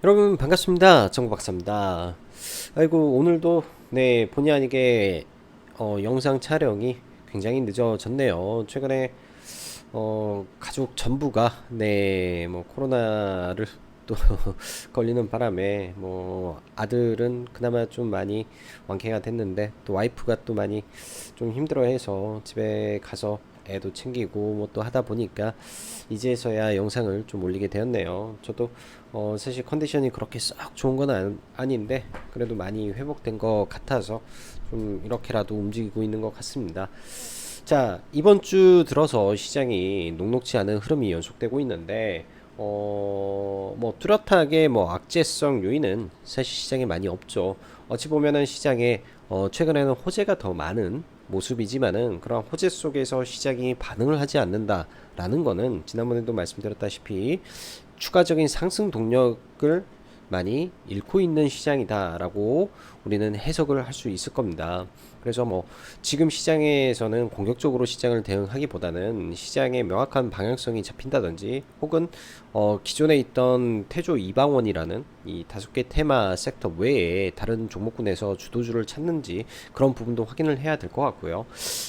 여러분 반갑습니다. 정박사입니다. 아이고 오늘도 네 본의 아니게 영상 촬영이 굉장히 늦어졌네요. 최근에 가족 전부가 네 뭐 코로나를 또 걸리는 바람에 뭐 아들은 그나마 좀 많이 완쾌가 됐는데 또 와이프가 또 많이 좀 힘들어해서 집에 가서 애도 챙기고 뭐 또 하다 보니까 이제서야 영상을 좀 올리게 되었네요. 저도 사실 컨디션이 그렇게 썩 좋은 건 아닌데 그래도 많이 회복된 것 같아서 좀 이렇게라도 움직이고 있는 것 같습니다. 자, 이번 주 들어서 시장이 녹록지 않은 흐름이 연속되고 있는데, 뭐, 뚜렷하게 뭐, 악재성 요인은 사실 시장에 많이 없죠. 어찌 보면은 시장에, 최근에는 호재가 더 많은 모습이지만은, 그런 호재 속에서 시장이 반응을 하지 않는다라는 거는, 지난번에도 말씀드렸다시피, 추가적인 상승 동력을 많이 잃고 있는 시장이다라고 우리는 해석을 할 수 있을 겁니다. 그래서 뭐 지금 시장에서는 공격적으로 시장을 대응하기보다는 시장의 명확한 방향성이 잡힌다든지 혹은 기존에 있던 태조 이방원이라는 이 5개 테마 섹터 외에 다른 종목군에서 주도주를 찾는지 그런 부분도 확인을 해야 될 것 같고요.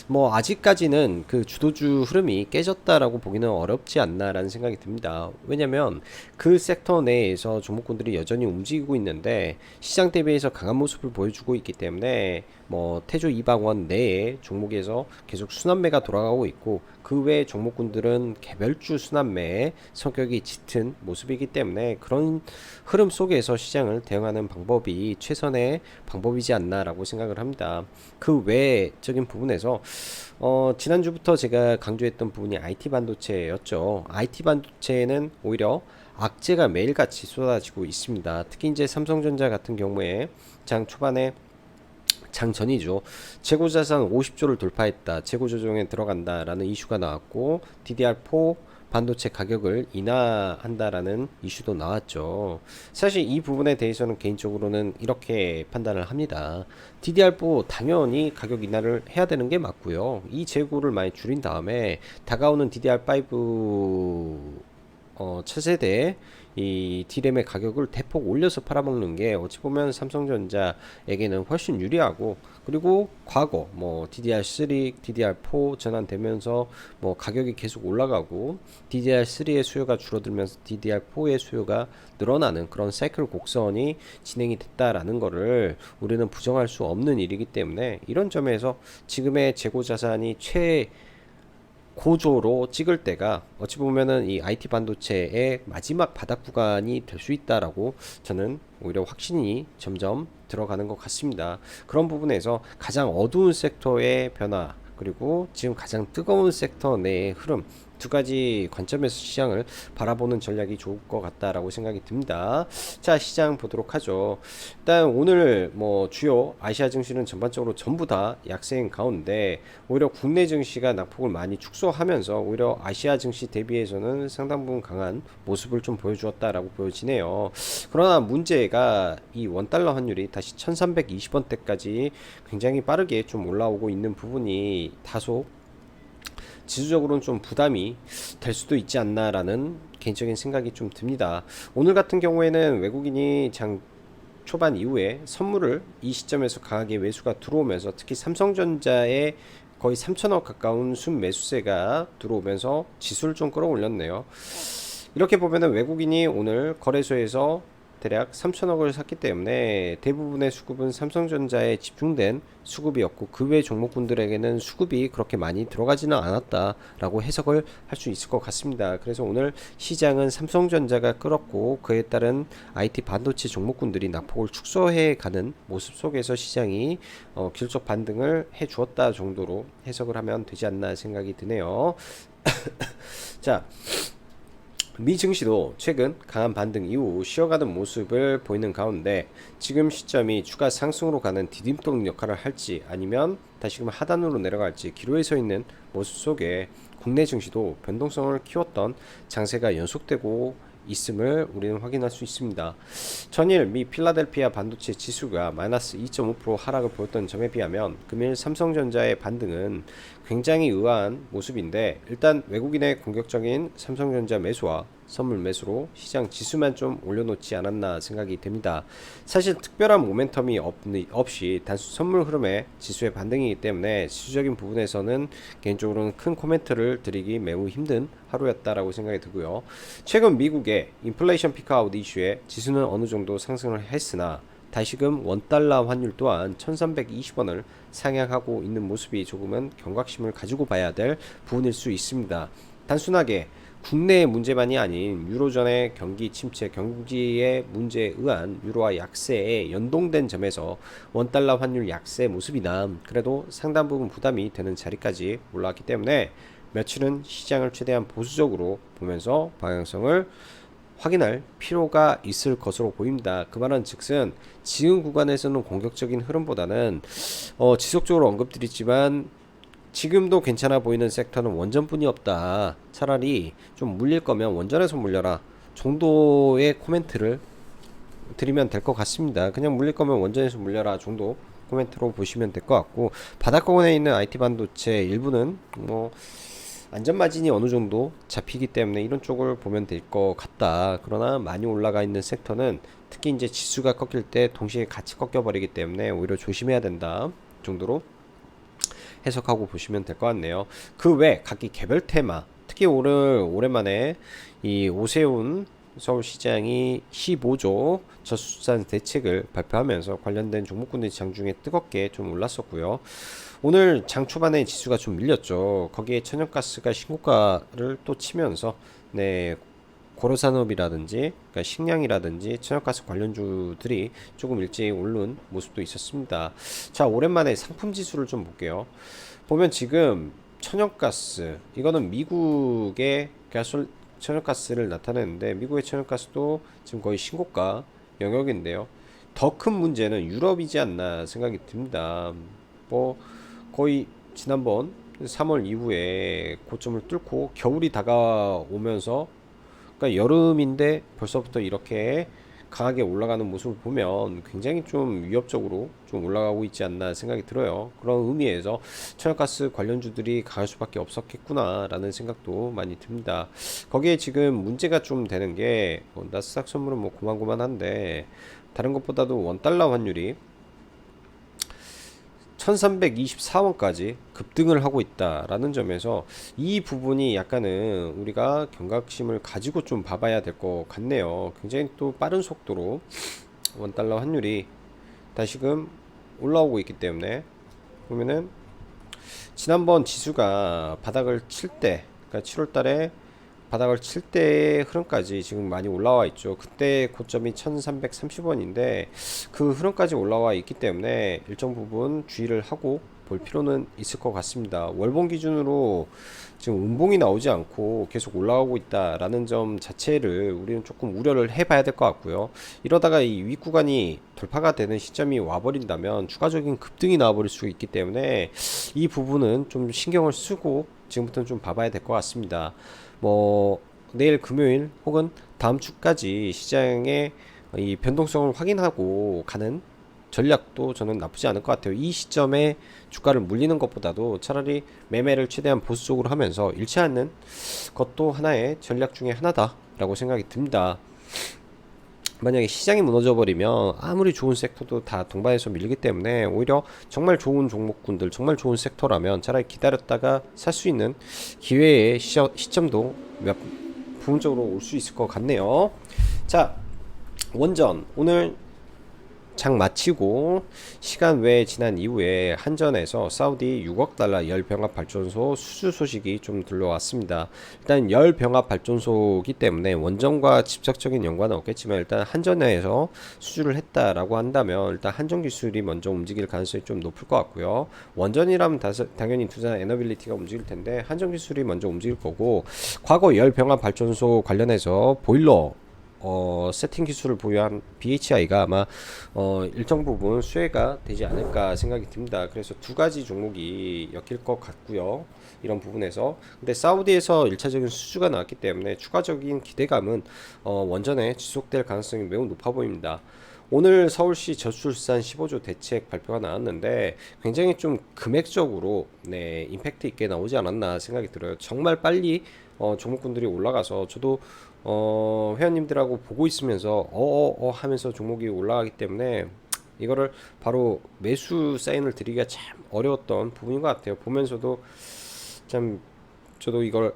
뭐 아직까지는 그 주도주 흐름이 깨졌다라고 보기는 어렵지 않나라는 생각이 듭니다. 왜냐면 그 섹터 내에서 종목군들이 여전히 움직이고 있는데 시장 대비해서 강한 모습을 보여주고 있기 때문에 뭐 태조 이방원 내에 종목에서 계속 순환매가 돌아가고 있고 그 외 종목군들은 개별주 순환매의 성격이 짙은 모습이기 때문에 그런 흐름 속에서 시장을 대응하는 방법이 최선의 방법이지 않나라고 생각을 합니다. 그 외적인 부분에서 지난주부터 제가 강조했던 부분이 IT 반도체였죠. IT 반도체는 오히려 악재가 매일같이 쏟아지고 있습니다. 특히 이제 삼성전자 같은 경우에 장 초반에 장전이죠. 재고자산 50조를 돌파했다. 재고 조정에 들어간다라는 이슈가 나왔고 DDR4 반도체 가격을 인하한다라는 이슈도 나왔죠. 사실 이 부분에 대해서는 개인적으로는 이렇게 판단을 합니다. DDR4 당연히 가격 인하를 해야 되는 게 맞고요. 이 재고를 많이 줄인 다음에 다가오는 DDR5 차세대 이 D램의 가격을 대폭 올려서 팔아먹는 게 어찌 보면 삼성전자에게는 훨씬 유리하고 그리고 과거 뭐 DDR3, DDR4 전환되면서 뭐 가격이 계속 올라가고 DDR3의 수요가 줄어들면서 DDR4의 수요가 늘어나는 그런 사이클 곡선이 진행이 됐다라는 거를 우리는 부정할 수 없는 일이기 때문에 이런 점에서 지금의 재고 자산이 고조로 찍을 때가 어찌 보면은 이 IT 반도체의 마지막 바닥 구간이 될 수 있다라고 저는 오히려 확신이 점점 들어가는 것 같습니다. 그런 부분에서 가장 어두운 섹터의 변화 그리고 지금 가장 뜨거운 섹터 내의 흐름 두 가지 관점에서 시장을 바라보는 전략이 좋을 것 같다라고 생각이 듭니다. 자, 시장 보도록 하죠. 일단 오늘 뭐 주요 아시아 증시는 전반적으로 전부 다 약세인 가운데 오히려 국내 증시가 낙폭을 많이 축소하면서 오히려 아시아 증시 대비해서는 상당 부분 강한 모습을 좀 보여주었다라고 보여지네요. 그러나 문제가 이 원달러 환율이 다시 1320원대까지 굉장히 빠르게 좀 올라오고 있는 부분이 다소 지수적으로는 좀 부담이 될 수도 있지 않나라는 개인적인 생각이 좀 듭니다. 오늘 같은 경우에는 외국인이 장 초반 이후에 선물을 이 시점에서 강하게 매수가 들어오면서 특히 삼성전자에 거의 3천억 가까운 순매수세가 들어오면서 지수를 좀 끌어올렸네요. 이렇게 보면은 외국인이 오늘 거래소에서 대략 3천억을 샀기 때문에 대부분의 수급은 삼성전자에 집중된 수급이었고 그 외 종목군들에게는 수급이 그렇게 많이 들어가지는 않았다라고 해석을 할 수 있을 것 같습니다. 그래서 오늘 시장은 삼성전자가 끌었고 그에 따른 IT 반도체 종목군들이 낙폭을 축소해 가는 모습 속에서 시장이 기술적 반등을 해 주었다 정도로 해석을 하면 되지 않나 생각이 드네요. 자, 미 증시도 최근 강한 반등 이후 쉬어가는 모습을 보이는 가운데 지금 시점이 추가 상승으로 가는 디딤돌 역할을 할지 아니면 다시금 하단으로 내려갈지 기로에 서 있는 모습 속에 국내 증시도 변동성을 키웠던 장세가 연속되고 있음을 우리는 확인할 수 있습니다. 전일 미 필라델피아 반도체 지수가 마이너스 2.5% 하락을 보였던 점에 비하면 금일 삼성전자의 반등은 굉장히 의아한 모습인데 일단 외국인의 공격적인 삼성전자 매수와 선물 매수로 시장 지수만 좀 올려놓지 않았나 생각이 됩니다. 사실 특별한 모멘텀이 없이 단순 선물 흐름에 지수의 반등이기 때문에 지수적인 부분에서는 개인적으로는 큰 코멘트를 드리기 매우 힘든 하루였다라고 생각이 들고요. 최근 미국의 인플레이션 피크아웃 이슈에 지수는 어느 정도 상승을 했으나 다시금 원달러 환율 또한 1320원을 상향하고 있는 모습이 조금은 경각심을 가지고 봐야 될 부분일 수 있습니다. 단순하게 국내의 문제만이 아닌 유로존의 경기 침체, 경기의 문제에 의한 유로화 약세에 연동된 점에서 원달러 환율 약세 모습이나 그래도 상당 부분 부담이 되는 자리까지 올라왔기 때문에 며칠은 시장을 최대한 보수적으로 보면서 방향성을 확인할 필요가 있을 것으로 보입니다. 그 말은 즉슨 지금 구간에서는 공격적인 흐름보다는 지속적으로 언급드리지만 지금도 괜찮아 보이는 섹터는 원전뿐이 없다. 차라리 좀 물릴 거면 원전에서 물려라 정도의 코멘트를 드리면 될 것 같습니다. 그냥 물릴 거면 원전에서 물려라 정도 코멘트로 보시면 될 것 같고, 바닥권에 있는 IT 반도체 일부는 뭐 안전 마진이 어느 정도 잡히기 때문에 이런 쪽을 보면 될 것 같다. 그러나 많이 올라가 있는 섹터는 특히 이제 지수가 꺾일 때 동시에 같이 꺾여 버리기 때문에 오히려 조심해야 된다 정도로 해석하고 보시면 될 것 같네요. 그 외 각기 개별 테마, 특히 오랜만에 이 오세훈 서울시장이 15조 저수산 대책을 발표하면서 관련된 종목군들이 장중에 뜨겁게 좀 올랐었고요. 오늘 장 초반에 지수가 좀 밀렸죠. 거기에 천연가스가 신고가를 또 치면서 네, 고려산업이라든지 그러니까 식량이라든지 천연가스 관련주들이 조금 일찍 오른 모습도 있었습니다. 자, 오랜만에 상품 지수를 좀 볼게요. 보면 지금 천연가스, 이거는 미국의 천연가스를 나타내는데 미국의 천연가스도 지금 거의 신고가 영역인데요. 더 큰 문제는 유럽이지 않나 생각이 듭니다. 뭐 거의 지난번 3월 이후에 고점을 뚫고 겨울이 다가오면서, 그러니까 여름인데 벌써부터 이렇게 강하게 올라가는 모습을 보면 굉장히 좀 위협적으로 좀 올라가고 있지 않나 생각이 들어요. 그런 의미에서 천연가스 관련주들이 강할 수밖에 없었겠구나라는 생각도 많이 듭니다. 거기에 지금 문제가 좀 되는 게 나스닥 선물은 뭐 고만고만한데 다른 것보다도 원달러 환율이 1324원까지 급등을 하고 있다라는 점에서 이 부분이 약간은 우리가 경각심을 가지고 좀 봐봐야 될 것 같네요. 굉장히 또 빠른 속도로 원달러 환율이 다시금 올라오고 있기 때문에 보면은 지난번 지수가 바닥을 칠 때, 그러니까 7월 달에 바닥을 칠 때의 흐름까지 지금 많이 올라와 있죠. 그때 고점이 1330원인데 그 흐름까지 올라와 있기 때문에 일정 부분 주의를 하고 볼 필요는 있을 것 같습니다. 월봉 기준으로 지금 음봉이 나오지 않고 계속 올라가고 있다라는 점 자체를 우리는 조금 우려를 해봐야 될 것 같고요. 이러다가 이 윗구간이 돌파가 되는 시점이 와버린다면 추가적인 급등이 나와버릴 수 있기 때문에 이 부분은 좀 신경을 쓰고 지금부터는 좀 봐봐야 될 것 같습니다. 뭐 내일 금요일 혹은 다음 주까지 시장의 이 변동성을 확인하고 가는 전략도 저는 나쁘지 않을 것 같아요. 이 시점에 주가를 물리는 것보다도 차라리 매매를 최대한 보수적으로 하면서 잃지 않는 것도 하나의 전략 중에 하나다라고 생각이 듭니다. 만약에 시장이 무너져 버리면 아무리 좋은 섹터도 다 동반해서 밀리기 때문에 오히려 정말 좋은 종목군들, 정말 좋은 섹터라면 차라리 기다렸다가 살 수 있는 기회의 시점도 부분적으로 올 수 있을 것 같네요. 자, 원전 오늘 장 마치고 시간 외에 지난 이후에 한전에서 사우디 6억 달러 열병합 발전소 수주 소식이 좀 들려왔습니다. 일단 열병합 발전소이기 때문에 원전과 직접적인 연관은 없겠지만 일단 한전에서 수주를 했다라고 한다면 일단 한전 기술이 먼저 움직일 가능성이 좀 높을 것 같고요. 원전이라면 당연히 두산 에너빌리티가 움직일 텐데 한전 기술이 먼저 움직일 거고, 과거 열병합 발전소 관련해서 보일러 세팅 기술을 보유한 BHI가 아마 일정 부분 수혜가 되지 않을까 생각이 듭니다. 그래서 두 가지 종목이 엮일 것 같고요. 이런 부분에서 근데 사우디에서 1차적인 수주가 나왔기 때문에 추가적인 기대감은 원전에 지속될 가능성이 매우 높아 보입니다. 오늘 서울시 저출산 15조 대책 발표가 나왔는데 굉장히 좀 금액적으로 임팩트 있게 나오지 않았나 생각이 들어요. 정말 빨리 종목군들이 올라가서 저도 회원님들하고 보고 있으면서 하면서 종목이 올라가기 때문에 이거를 바로 매수 사인을 드리기가 참 어려웠던 부분인 것 같아요. 보면서도 참 저도 이걸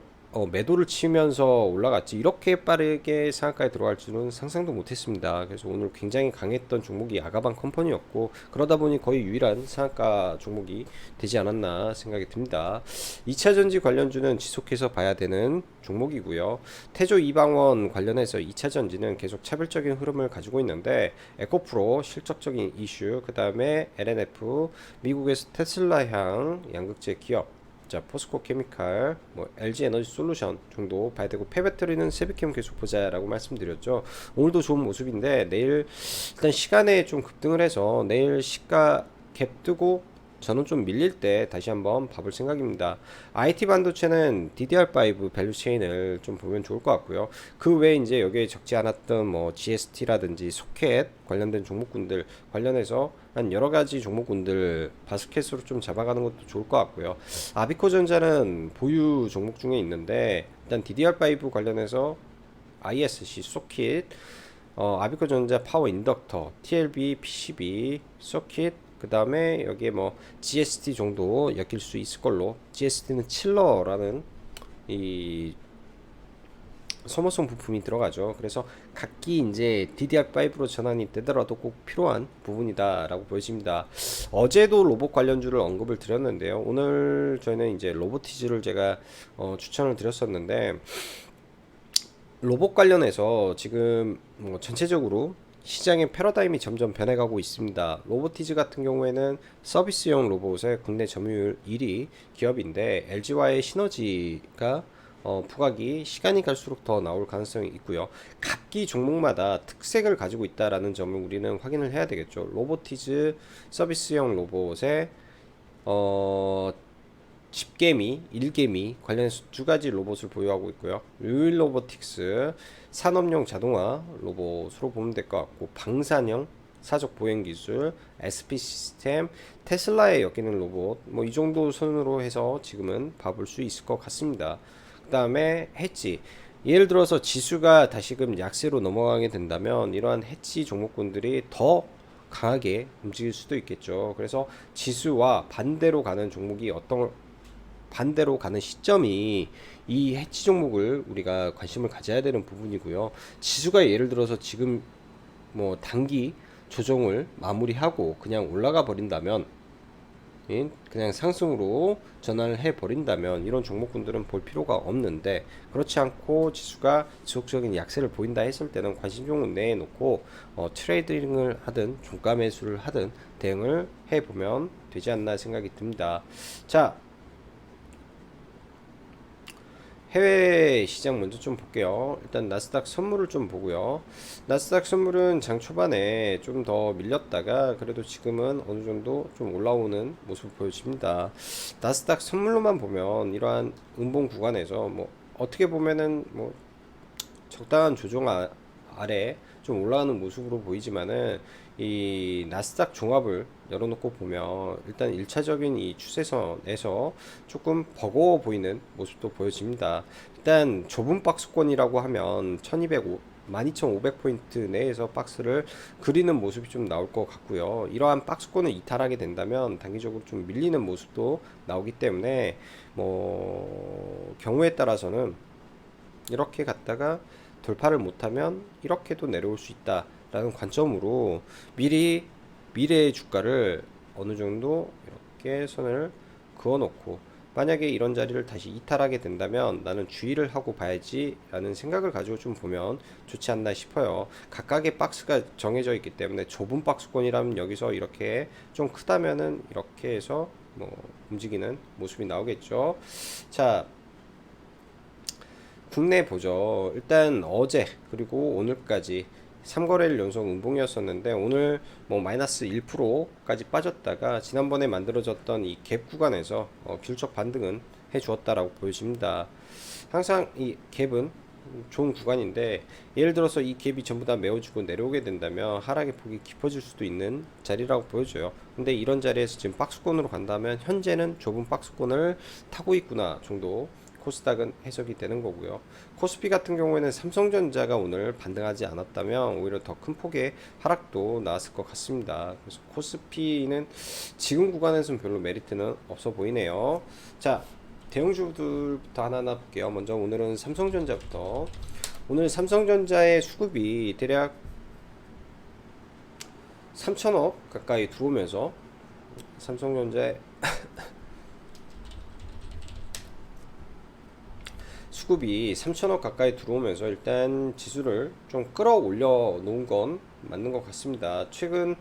매도를 치면서 올라갔지 이렇게 빠르게 상한가에 들어갈 줄은 상상도 못했습니다. 그래서 오늘 굉장히 강했던 종목이 아가방 컴퍼니였고 그러다 보니 거의 유일한 상한가 종목이 되지 않았나 생각이 듭니다. 2차전지 관련주는 지속해서 봐야 되는 종목이고요. 태조 이방원 관련해서 2차전지는 계속 차별적인 흐름을 가지고 있는데 에코프로 실적적인 이슈, 그 다음에 LNF, 미국에서 테슬라향 양극재 기업, 자, 포스코 케미칼, 뭐 LG 에너지 솔루션 정도 봐야 되고 폐배터리는 세비캠 계속 보자라고 말씀드렸죠. 오늘도 좋은 모습인데 내일 일단 시간에 좀 급등을 해서 내일 시가 갭 뜨고 저는 좀 밀릴 때 다시 한번 봐볼 생각입니다. IT 반도체는 DDR5 밸류 체인을 좀 보면 좋을 것 같고요. 그 외에 이제 여기에 적지 않았던 뭐 GST라든지 소켓 관련된 종목군들 관련해서 한 여러 가지 종목군들 바스켓으로 좀 잡아가는 것도 좋을 것 같고요. 아비코전자는 보유 종목 중에 있는데 일단 DDR5 관련해서 ISC 소켓, 아비코전자 파워 인덕터, TLB, PCB, 소켓, 그 다음에 여기에 뭐 GST 정도 엮일 수 있을 걸로. GST는 칠러라는 이 소모성 부품이 들어가죠. 그래서 각기 이제 DDR5로 전환이 되더라도 꼭 필요한 부분이다라고 보여집니다. 어제도 로봇 관련주를 언급을 드렸는데요. 오늘 저희는 이제 로보티즈를 제가 추천을 드렸었는데 로봇 관련해서 지금 뭐 전체적으로 시장의 패러다임이 점점 변해가고 있습니다. 로보티즈 같은 경우에는 서비스용 로봇의 국내 점유율 1위 기업인데 LG와의 시너지가 부각이 시간이 갈수록 더 나올 가능성이 있고요. 각기 종목마다 특색을 가지고 있다라는 점을 우리는 확인을 해야 되겠죠. 로보티즈 서비스용 로봇의 어, 집개미, 일개미 관련해서 두 가지 로봇을 보유하고 있고요. 유일 로보틱스 산업용 자동화 로봇으로 보면 될 것 같고 방산형 사적 보행 기술, SP 시스템, 테슬라에 엮이는 로봇 뭐 이 정도 선으로 해서 지금은 봐볼 수 있을 것 같습니다. 그 다음에 해지 예를 들어서 지수가 다시금 약세로 넘어가게 된다면 이러한 해지 종목군들이 더 강하게 움직일 수도 있겠죠. 그래서 지수와 반대로 가는 종목이 어떤 반대로 가는 시점이 이 해치 종목을 우리가 관심을 가져야 되는 부분이고요. 지수가 예를 들어서 지금 뭐 단기 조정을 마무리하고 그냥 올라가 버린다면 그냥 상승으로 전환을 해 버린다면 이런 종목군들은 볼 필요가 없는데 그렇지 않고 지수가 지속적인 약세를 보인다 했을 때는 관심 종목 내에 놓고 트레이딩을 하든 종가 매수를 하든 대응을 해 보면 되지 않나 생각이 듭니다. 자, 해외 시장 먼저 좀 볼게요. 일단 나스닥 선물을 좀 보고요. 나스닥 선물은 장 초반에 좀 더 밀렸다가 그래도 지금은 어느 정도 좀 올라오는 모습을 보여집니다. 나스닥 선물로만 보면 이러한 음봉 구간에서 뭐 어떻게 보면은 뭐 적당한 조정 아래 좀 올라가는 모습으로 보이지만은 이 나스닥 종합을 열어놓고 보면 일단 1차적인 이 추세선에서 조금 버거워 보이는 모습도 보여집니다. 일단 좁은 박스권이라고 하면 12,500포인트 내에서 박스를 그리는 모습이 좀 나올 것 같고요. 이러한 박스권을 이탈하게 된다면 단기적으로 좀 밀리는 모습도 나오기 때문에 뭐 경우에 따라서는 이렇게 갔다가 돌파를 못하면 이렇게도 내려올 수 있다라는 관점으로 미리 미래의 주가를 어느 정도 이렇게 선을 그어 놓고 만약에 이런 자리를 다시 이탈하게 된다면 나는 주의를 하고 봐야지 라는 생각을 가지고 좀 보면 좋지 않나 싶어요. 각각의 박스가 정해져 있기 때문에 좁은 박스권이라면 여기서 이렇게 좀 크다면은 이렇게 해서 뭐 움직이는 모습이 나오겠죠. 자, 국내 보죠. 일단 어제 그리고 오늘까지 3거래일 연속 음봉이었었는데 오늘 뭐 마이너스 1%까지 빠졌다가 지난번에 만들어졌던 이 갭 구간에서 길적 반등은 해 주었다라고 보여집니다. 항상 이 갭은 좋은 구간인데 예를 들어서 이 갭이 전부 다 메워주고 내려오게 된다면 하락의 폭이 깊어질 수도 있는 자리라고 보여져요. 근데 이런 자리에서 지금 박스권으로 간다면 현재는 좁은 박스권을 타고 있구나 정도 코스닥은 해석이 되는 거고요. 코스피 같은 경우에는 삼성전자가 오늘 반등하지 않았다면 오히려 더 큰 폭의 하락도 나왔을 것 같습니다. 그래서 코스피는 지금 구간에서는 별로 메리트는 없어 보이네요. 자, 대형주들부터 하나하나 볼게요. 먼저 오늘은 삼성전자부터. 오늘 삼성전자의 수급이 대략 3천억 가까이 들어오면서 삼성전자의 수급이 3천억 가까이 들어오면서 일단 지수를 좀 끌어올려 놓은 건 맞는 것 같습니다. 최근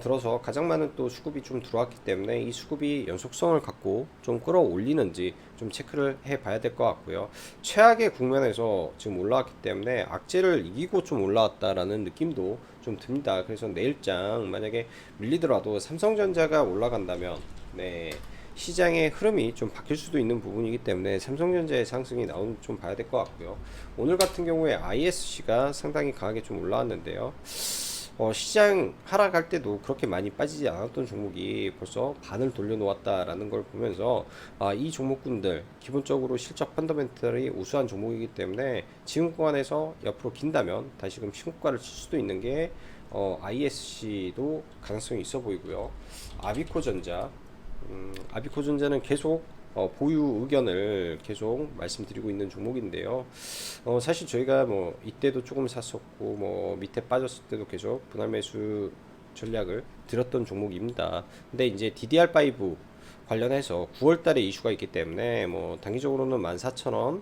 들어서 가장 많은 또 수급이 좀 들어왔기 때문에 이 수급이 연속성을 갖고 좀 끌어올리는지 좀 체크를 해 봐야 될 것 같고요. 최악의 국면에서 지금 올라왔기 때문에 악재를 이기고 좀 올라왔다라는 느낌도 좀 듭니다. 그래서 내일장 만약에 밀리더라도 삼성전자가 올라간다면 네, 시장의 흐름이 좀 바뀔 수도 있는 부분이기 때문에 삼성전자의 상승이 나오는 좀 봐야 될 것 같고요. 오늘 같은 경우에 ISC가 상당히 강하게 좀 올라왔는데요. 시장 하락할 때도 그렇게 많이 빠지지 않았던 종목이 벌써 반을 돌려놓았다라는 걸 보면서 이 종목군들 기본적으로 실적 펀더멘털이 우수한 종목이기 때문에 지금 구간에서 옆으로 긴다면 다시금 신고가를 칠 수도 있는 게 ISC도 가능성이 있어 보이고요. 아비코전자 아비코전자는 계속 보유 의견을 계속 말씀드리고 있는 종목인데요. 사실 저희가 뭐 이때도 조금 샀었고 뭐 밑에 빠졌을 때도 계속 분할 매수 전략을 들었던 종목입니다. 근데 이제 DDR5 관련해서 9월 달에 이슈가 있기 때문에 뭐 단기적으로는 14,000원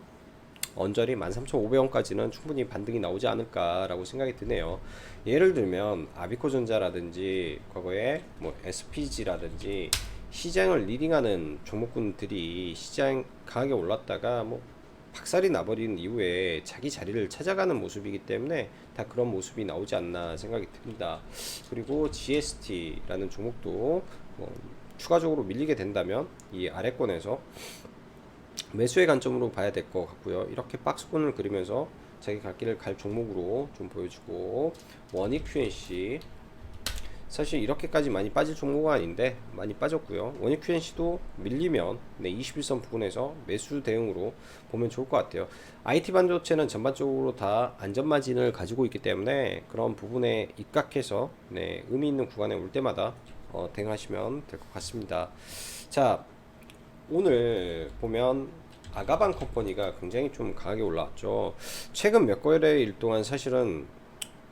언저리 13,500원까지는 충분히 반등이 나오지 않을까라고 생각이 드네요. 예를 들면 아비코전자라든지 과거에 뭐 SPG라든지 시장을 리딩하는 종목군들이 시장 강하게 올랐다가 뭐 박살이 나버린 이후에 자기 자리를 찾아가는 모습이기 때문에 다 그런 모습이 나오지 않나 생각이 듭니다. 그리고 GST라는 종목도 추가적으로 밀리게 된다면 이 아래권에서 매수의 관점으로 봐야 될 것 같고요. 이렇게 박스권을 그리면서 자기 갈 길을 갈 종목으로 좀 보여주고, 원익 QNC 사실 이렇게까지 많이 빠질 종목은 아닌데 많이 빠졌고요. 원익 QNC도 밀리면 21선 부근에서 매수 대응으로 보면 좋을 것 같아요. IT 반도체는 전반적으로 다 안전 마진을 가지고 있기 때문에 그런 부분에 입각해서 의미 있는 구간에 올 때마다 대응하시면 될 것 같습니다. 자, 오늘 보면 아가방 컴퍼니가 굉장히 좀 강하게 올라왔죠. 최근 몇 거래일 동안 사실은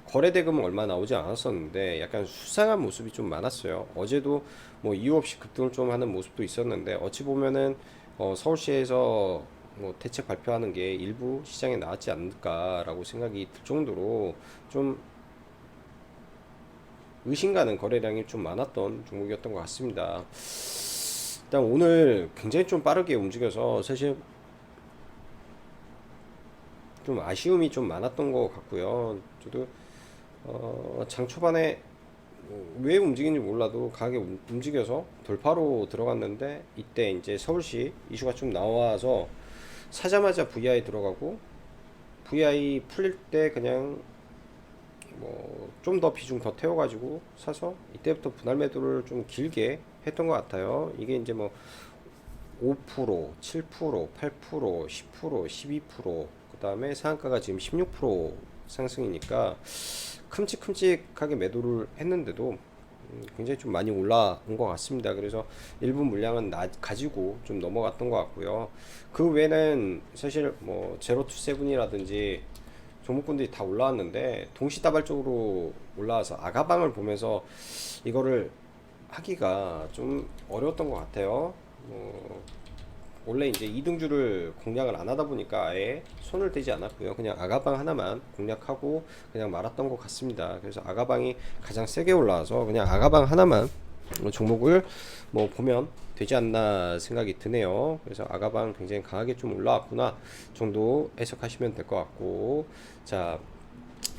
거래 대금은 얼마 나오지 않았었는데 약간 수상한 모습이 좀 많았어요. 어제도 뭐 이유 없이 급등을 좀 하는 모습도 있었는데 어찌 보면은 서울시에서 뭐 대책 발표하는 게 일부 시장에 나왔지 않을까라고 생각이 들 정도로 좀 의심 가는 거래량이 좀 많았던 종목이었던 것 같습니다. 일단 오늘 굉장히 좀 빠르게 움직여서 사실 좀 아쉬움이 좀 많았던 것 같고요. 저도 장 초반에 왜 움직인지 몰라도 강하게 움직여서 돌파로 들어갔는데 이때 이제 서울시 이슈가 좀 나와서 사자마자 VI 들어가고 VI 풀릴 때 그냥 뭐 좀 더 비중 더 태워가지고 사서 이때부터 분할 매도를 좀 길게 했던 것 같아요. 이게 이제 뭐 5%, 7%, 8%, 10%, 12%, 그 다음에 상한가가 지금 16% 상승이니까 큼직큼직하게 매도를 했는데도 굉장히 좀 많이 올라온 것 같습니다. 그래서 일부 물량은 가지고 좀 넘어갔던 것 같고요. 그 외에는 사실 뭐 제로투세븐이라든지 종목군들이 다 올라왔는데 동시다발적으로 올라와서 아가방을 보면서 이거를 하기가 좀 어려웠던 것 같아요. 원래 이제 이등주를 공략을 안 하다 보니까 아예 손을 대지 않았고요. 그냥 아가방 하나만 공략하고 그냥 말았던 것 같습니다. 그래서 아가방이 가장 세게 올라와서 그냥 아가방 하나만 종목을 뭐 보면 되지 않나 생각이 드네요. 그래서 아가방 굉장히 강하게 좀 올라왔구나 정도 해석하시면 될 것 같고, 자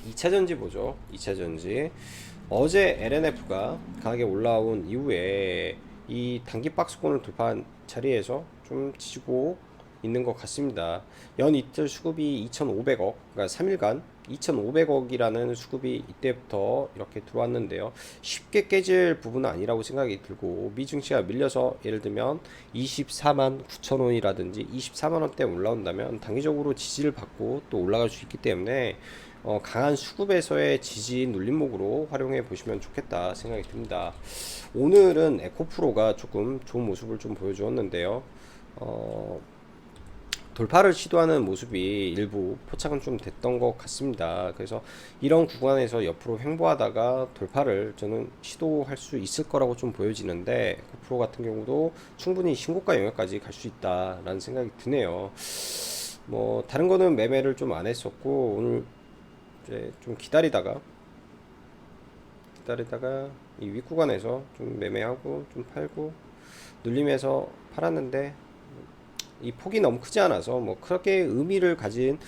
2차전지 보죠. 2차전지 어제 LNF가 강하게 올라온 이후에 이 단기 박스권을 돌파한 자리에서 좀 지지고 있는 것 같습니다. 연 이틀 수급이 2,500억, 그러니까 3일간 2,500억이라는 수급이 이때부터 이렇게 들어왔는데요. 쉽게 깨질 부분은 아니라고 생각이 들고, 미증시가 밀려서 예를 들면 24만 9천 원이라든지 24만 원대 올라온다면 단기적으로 지지를 받고 또 올라갈 수 있기 때문에 강한 수급에서의 지지 눌림목으로 활용해 보시면 좋겠다 생각이 듭니다. 오늘은 에코프로가 조금 좋은 모습을 좀 보여주었는데요. 돌파를 시도하는 모습이 일부 포착은 좀 됐던 것 같습니다. 그래서 이런 구간에서 옆으로 횡보하다가 돌파를 저는 시도할 수 있을 거라고 좀 보여지는데, 에코프로 같은 경우도 충분히 신고가 영역까지 갈 수 있다라는 생각이 드네요. 뭐 다른 거는 매매를 좀 안 했었고, 오늘 이제 좀 기다리다가 이 윗구간에서 좀 매매하고 좀 팔고 눌림에서 팔았는데, 이 폭이 너무 크지 않아서 뭐 그렇게 의미를 가진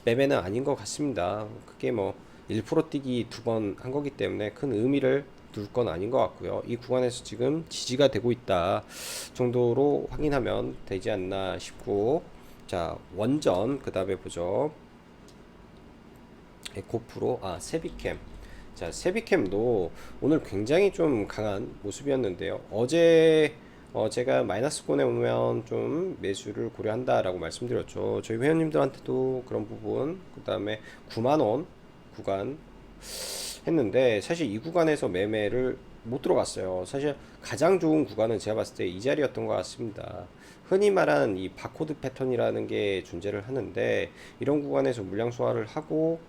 매매는 아닌 것 같습니다. 그게 뭐 1% 뛰기 2번 한 거기 때문에 큰 의미를 둘 건 아닌 것 같고요. 이 구간에서 지금 지지가 되고 있다 정도로 확인하면 되지 않나 싶고, 자 원전 그 다음에 보죠. 에코프로, 세비캠. 자, 세비캠도 오늘 굉장히 좀 강한 모습이었는데요. 어제 제가 마이너스권에 오면 좀 매수를 고려한다라고 말씀드렸죠. 저희 회원님들한테도 그런 부분, 그 다음에 9만원 구간 했는데, 사실 이 구간에서 매매를 못 들어갔어요. 사실 가장 좋은 구간은 제가 봤을 때 이 자리였던 것 같습니다. 흔히 말하는 이 바코드 패턴이라는 게 존재를 하는데, 이런 구간에서 물량 소화를 하고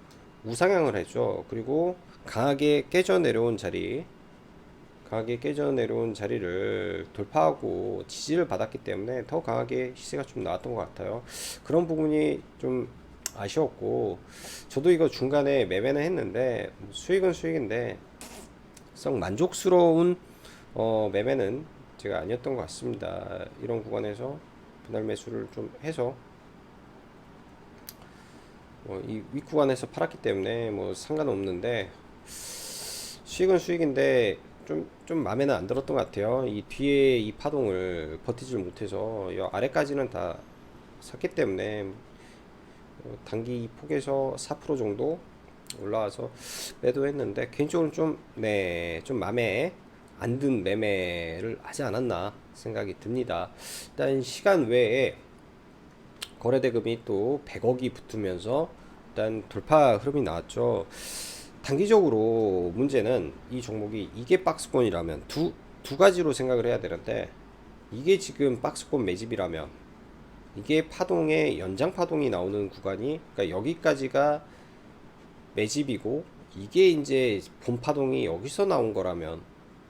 우상향을 했죠. 그리고 강하게 깨져 내려온 자리를 돌파하고 지지를 받았기 때문에 더 강하게 시세가 좀 나왔던 것 같아요. 그런 부분이 좀 아쉬웠고, 저도 이거 중간에 매매는 했는데 수익은 수익인데 썩 만족스러운 매매는 제가 아니었던 것 같습니다. 이런 구간에서 분할 매수를 좀 해서 이 윗구간에서 팔았기 때문에 뭐 상관없는데, 수익은 수익인데 좀 마음에는 안 들었던 것 같아요. 이 뒤에 이 파동을 버티질 못해서 이 아래까지는 다 샀기 때문에 단기 폭에서 4% 정도 올라와서 매도했는데, 개인적으로 좀 마음에 안 든 매매를 하지 않았나 생각이 듭니다. 일단 시간 외에 거래대금이 또 100억이 붙으면서 일단 돌파 흐름이 나왔죠. 단기적으로 문제는 이 종목이, 이게 박스권이라면 두 가지로 생각을 해야 되는데, 이게 지금 박스권 매집이라면 이게 파동의 연장 파동이 나오는 구간이, 그러니까 여기까지가 매집이고 이게 이제 본 파동이 여기서 나온 거라면,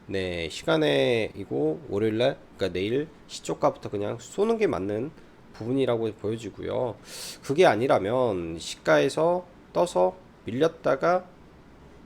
네 시간에 이거 월요일날, 그러니까 내일 시초가부터 그냥 쏘는 게 맞는 부분이라고 보여지고요. 그게 아니라면 시가에서 떠서 밀렸다가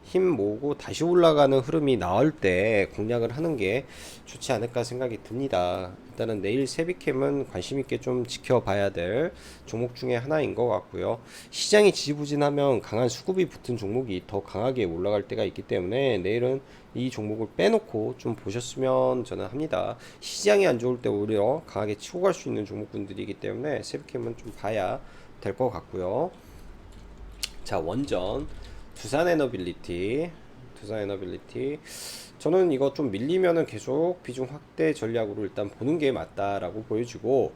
힘 모으고 다시 올라가는 흐름이 나올 때 공략을 하는 게 좋지 않을까 생각이 듭니다. 일단은 내일 세비캠은 관심 있게 좀 지켜봐야 될 종목 중에 하나인 것 같고요. 시장이 지지부진하면 강한 수급이 붙은 종목이 더 강하게 올라갈 때가 있기 때문에 내일은 이 종목을 빼놓고 좀 보셨으면 저는 합니다. 시장이 안 좋을 때 오히려 강하게 치고 갈 수 있는 종목군들이기 때문에 세비캠은 좀 봐야 될 것 같고요. 자, 원전 두산에너빌리티. 저는 이거 좀 밀리면은 계속 비중 확대 전략으로 일단 보는 게 맞다라고 보여지고,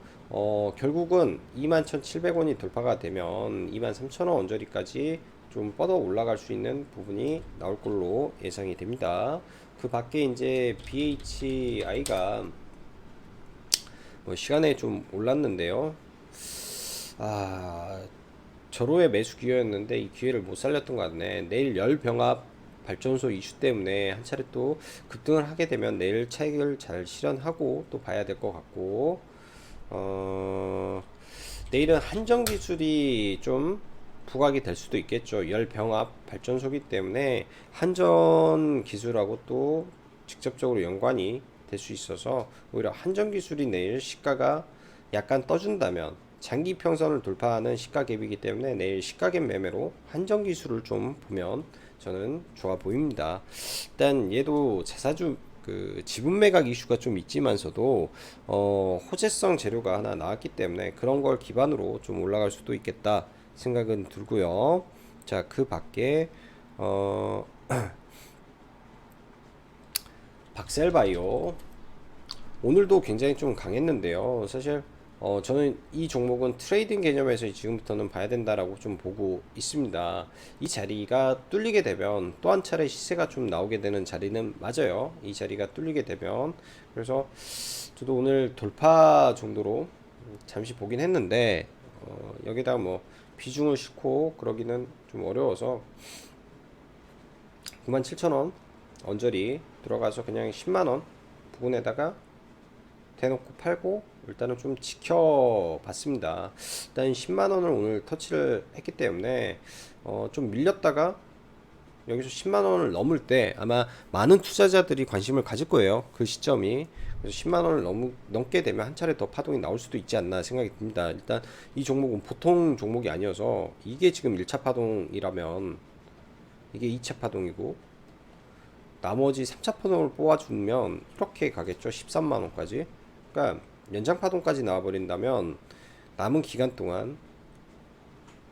결국은 21,700원이 돌파가 되면 23,000원 언저리까지 좀 뻗어 올라갈 수 있는 부분이 나올 걸로 예상이 됩니다. 그 밖에 이제 BHI가 뭐 시간에 좀 올랐는데요. 절호의 매수 기회였는데 이 기회를 못 살렸던 것 같네. 내일 열병합 발전소 이슈 때문에 한 차례 또 급등을 하게 되면 내일 차익을 잘 실현하고 또 봐야 될 것 같고, 내일은 한정 기술이 좀 부각이 될 수도 있겠죠. 열병합 발전소기 때문에 한전 기술하고 또 직접적으로 연관이 될 수 있어서 오히려 한전 기술이 내일 시가가 약간 떠준다면, 장기 평선을 돌파하는 시가 갭이기 때문에 내일 시가 갭 매매로 한정 기술을 좀 보면 저는 좋아 보입니다. 일단 얘도 자사주 그 지분 매각 이슈가 좀 있지만서도 호재성 재료가 하나 나왔기 때문에 그런 걸 기반으로 좀 올라갈 수도 있겠다 생각은 들고요. 자, 그 밖에 어 박셀바이오 오늘도 굉장히 좀 강했는데요. 사실 저는 이 종목은 트레이딩 개념에서 지금부터는 봐야 된다라고 좀 보고 있습니다. 이 자리가 뚫리게 되면 또 한 차례 시세가 좀 나오게 되는 자리는 맞아요. 이 자리가 뚫리게 되면. 그래서 저도 오늘 돌파 정도로 잠시 보긴 했는데 여기다가 뭐 비중을 싣고 그러기는 좀 어려워서 97,000원 언저리 들어가서 그냥 10만원 부분에다가 대놓고 팔고 일단은 좀 지켜봤습니다. 일단 10만원을 오늘 터치를 했기 때문에 좀 밀렸다가 여기서 10만원을 넘을 때 아마 많은 투자자들이 관심을 가질 거예요. 그 시점이. 그래서 10만원을 넘게 되면 한 차례 더 파동이 나올 수도 있지 않나 생각이 듭니다. 일단 이 종목은 보통 종목이 아니어서 이게 지금 1차 파동이라면 이게 2차 파동이고 나머지 3차 파동을 뽑아주면 이렇게 가겠죠. 13만원까지. 그러니까 연장 파동까지 나와버린다면 남은 기간 동안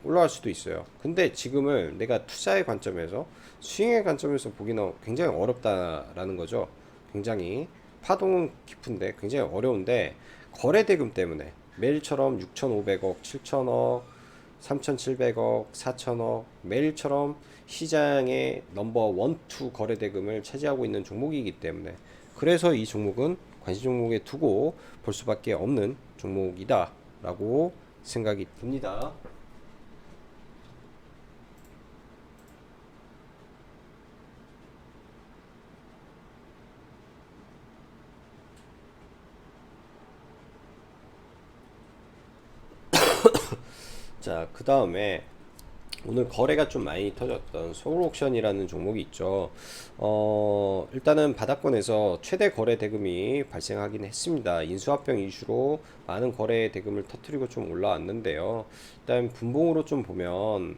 올라갈 수도 있어요. 근데 지금을 내가 투자의 관점에서 스윙의 관점에서 보기는 굉장히 어렵다라는 거죠. 굉장히 파동은 깊은데 굉장히 어려운데 거래 대금 때문에 매일처럼 6,500억, 7,000억, 3,700억, 4,000억 매일처럼 시장의 넘버 1, 2 거래 대금을 차지하고 있는 종목이기 때문에 그래서 이 종목은 관심 종목에 두고 볼 수밖에 없는 종목이다 라고 생각이 듭니다. 자, 그 다음에 오늘 거래가 좀 많이 터졌던 서울옥션이라는 종목이 있죠. 일단은 바닥권에서 최대 거래 대금이 발생하긴 했습니다. 인수합병 이슈로 많은 거래 대금을 터뜨리고 좀 올라왔는데요. 일단 분봉으로 좀 보면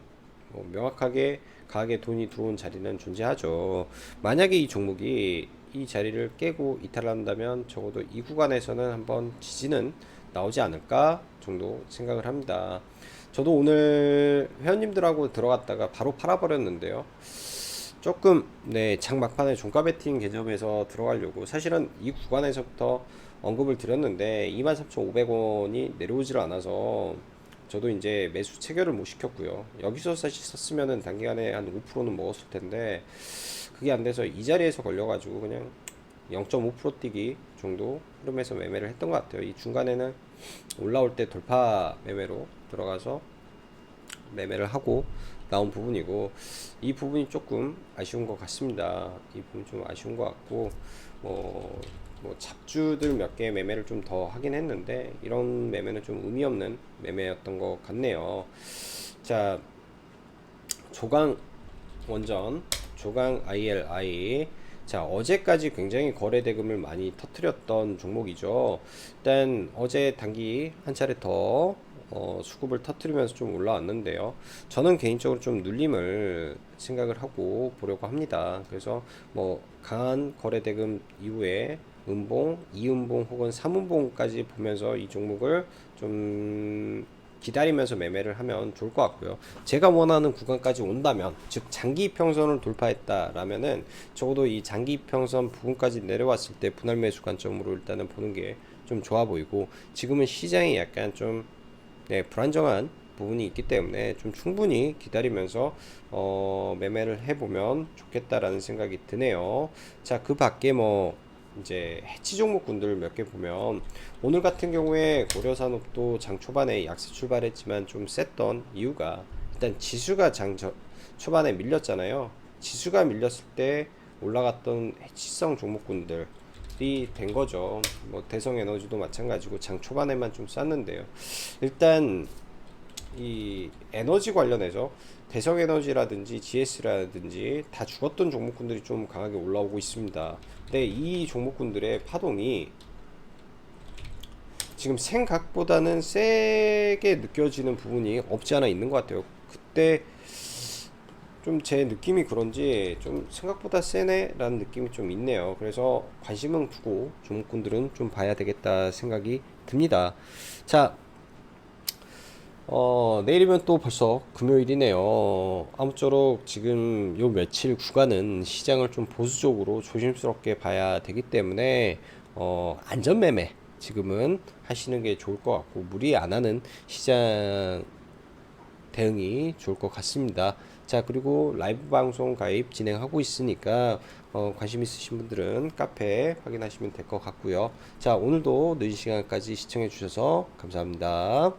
뭐 명확하게 가게 돈이 들어온 자리는 존재하죠. 만약에 이 종목이 이 자리를 깨고 이탈한다면 적어도 이 구간에서는 한번 지지는 나오지 않을까 정도 생각을 합니다. 저도 오늘 회원님들하고 들어갔다가 바로 팔아버렸는데요. 조금 네, 장 막판에 종가 베팅 개념에서 들어가려고 사실은 이 구간에서부터 언급을 드렸는데 23,500원이 내려오질 않아서 저도 이제 매수 체결을 못 시켰고요. 여기서 사실 썼으면은 단기간에 한 5%는 먹었을 텐데 그게 안 돼서 이 자리에서 걸려가지고 그냥 0.5% 뛰기 정도 흐름에서 매매를 했던 것 같아요. 이 중간에는 올라올 때 돌파 매매로 들어가서 매매를 하고 나온 부분이고 이 부분이 조금 아쉬운 것 같습니다. 이 부분 좀 아쉬운 것 같고 뭐 잡주들 몇 개 매매를 좀 더 하긴 했는데 이런 매매는 좀 의미 없는 매매였던 것 같네요. 자, 조강 원전, 조강 ILI. 자, 어제까지 굉장히 거래 대금을 많이 터트렸던 종목이죠. 일단 어제 단기 한 차례 더 수급을 터트리면서 좀 올라왔는데요. 저는 개인적으로 좀 눌림을 생각을 하고 보려고 합니다. 그래서 뭐 강한 거래 대금 이후에 음봉, 2음봉 혹은 3음봉까지 보면서 이 종목을 좀 기다리면서 매매를 하면 좋을 것 같고요. 제가 원하는 구간까지 온다면, 즉 장기 평선을 돌파했다라면은 적어도 이 장기 평선 부분까지 내려왔을 때 분할 매수 관점으로 일단은 보는 게 좀 좋아 보이고 지금은 시장이 약간 좀 네, 불안정한 부분이 있기 때문에 좀 충분히 기다리면서 매매를 해보면 좋겠다라는 생각이 드네요. 자, 그 밖에 뭐 이제 해치 종목군들 몇 개 보면 오늘 같은 경우에 고려산업도 장 초반에 약세 출발했지만 좀 셌던 이유가 일단 지수가 초반에 밀렸잖아요. 지수가 밀렸을 때 올라갔던 해치성 종목군들 된 거죠. 뭐 대성에너지도 마찬가지고 장 초반에만 좀 쌌는데요. 일단 이 에너지 관련해서 대성에너지라든지 GS라든지 다 죽었던 종목군들이 좀 강하게 올라오고 있습니다. 근데 이 종목군들의 파동이 지금 생각보다는 세게 느껴지는 부분이 없지 않아 있는 것 같아요. 그때 좀 제 느낌이 그런지 좀 생각보다 세네 라는 느낌이 좀 있네요. 그래서 관심은 두고 종목군들은 좀 봐야 되겠다 생각이 듭니다. 자, 내일이면 또 벌써 금요일이네요. 아무쪼록 지금 요 며칠 구간은 시장을 좀 보수적으로 조심스럽게 봐야 되기 때문에, 안전매매 지금은 하시는 게 좋을 것 같고, 무리 안 하는 시장 대응이 좋을 것 같습니다. 자, 그리고 라이브 방송 가입 진행하고 있으니까, 관심 있으신 분들은 카페 확인하시면 될 것 같고요. 자, 오늘도 늦은 시간까지 시청해 주셔서 감사합니다.